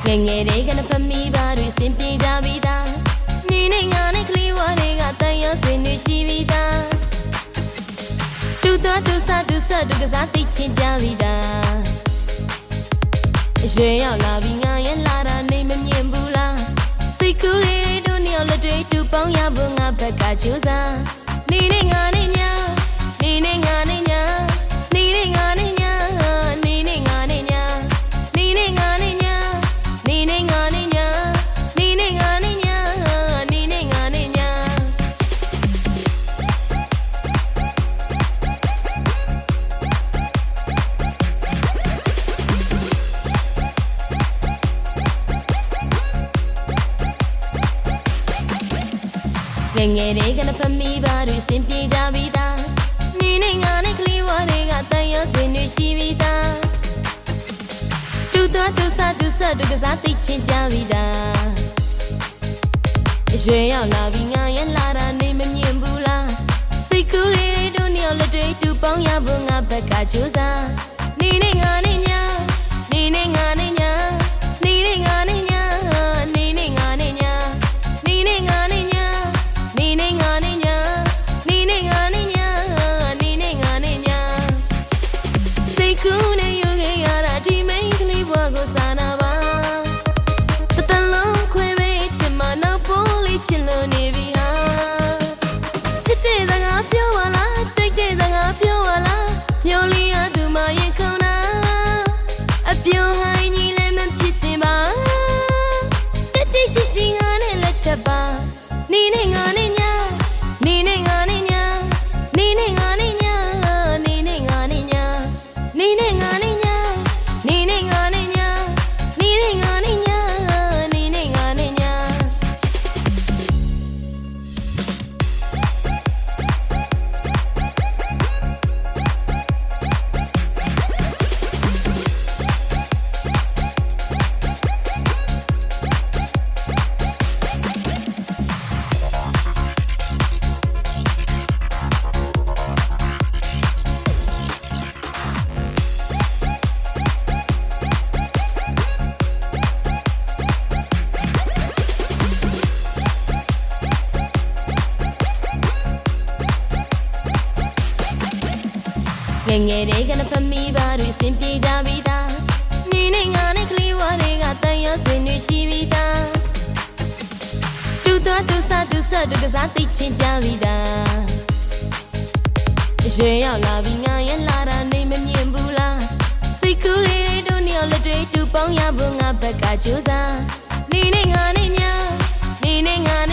ငယ်တွေကနဖမီပါတွေစင်ပြေကြပြီးသားနီးနေငါနဲ့ကလေးဝါတွေကတန်ရစင်တွေရှိပြီးသားတူသွားတူဆတူဆတူကစားသိချင်ကြပြီးသားအရွယ်ရောက်လာပြီးငါရဲ့လာတာနေမမြင်ဘူးလားစိတ်ကူးတွေတို့နှစ်ယောက်လက်တွေတူပေါင်းရဖို့ငါဘက်ကကြိုးစားနီးနေငါနဲ့ညာနီးနေငါနဲ့ညာနီးနေငါနဲ့ညာနီးနေငါနဲ့ညာနီးနေငါနဲ့ညာနီးနေငါနဲ့ညာနီးနေငါနဲ့ညာနီးနေငါနဲ့ညာငယ်တွေကနဖမီပါတွေစင်ပြေကြပြီးသားနီးနေငါနဲ့ကလေးဝါတွေကတန်ရစင်တွေရှိပြီးသားတူသွားတူဆတူဆတူကစားသိချင်ကြပြီးသားအရွယ်ရောက်လာပြီးငါရဲ့လာတာနေမမြင်ဘူးလားစိတ်ကူးတွေတို့နှစ်ယောက်လက်တွေတူပေါင်းရဖို့ငါဘက်ကကြိုးစားနီးနေငါနဲ့ညာနီးနေငါနဲ့ညာနီးနေငါနဲ့ညာနီးနေငါနဲ့ညာနီးနေငါနဲ့ညာနီးနေငါနဲ့ညာနီးနေငါနဲ့ညာနီးနေငါနဲ့ညာစိတ်ကူးနဲ့ယူခဲ့ရတာဒီမိန်းကလေးဘဝကိုစားနာပါတလုံးခွဲပေးချင်မနောက်ပိုးလေးဖြစ်လို့နေပြီဟာချစ်တဲ့စကားပြောပါလားကြိတ်တဲ့စကားပြောပါလားမျိုးလေးရသူမရင်ခုန်တာအပြုံးဟိုင်းကြီးလည်းမဖြစ်ချင်ပါတက်တက်ရှိရှိငါနဲ့လက်ထပ်ပါနီးနေငါနဲ့ညာနီးနေငါနဲ့ညာနီးနေငါနဲ့ညာနီးနေငါနဲ့ညာနီးနေငါနဲ့ညာနီးနေငါနဲ့ညာနီးနေငါနဲ့ညာနီးနေငါနဲ့ညာငယ်တွေကနဖမီပါတွေစင်ပြေကြပြီးသားနီးနေငါနဲ့ကလေးဝါတွေကတန်ရစင်တွေရှိပြီးသားတူသွားတူဆတူဆတူကစားသိချင်ကြပြီးသားအရွယ်ရောက်လာပြီးငါရဲ့လာတာနေမမြင်ဘူးလားစိတ်ကူးတွေတို့နှစ်ယောက်လက်တွေတူပေါင်းရဖို့ငါဘက်ကကြိုးစားနီးနေငါနဲ့ညာနီးနေငါနဲ့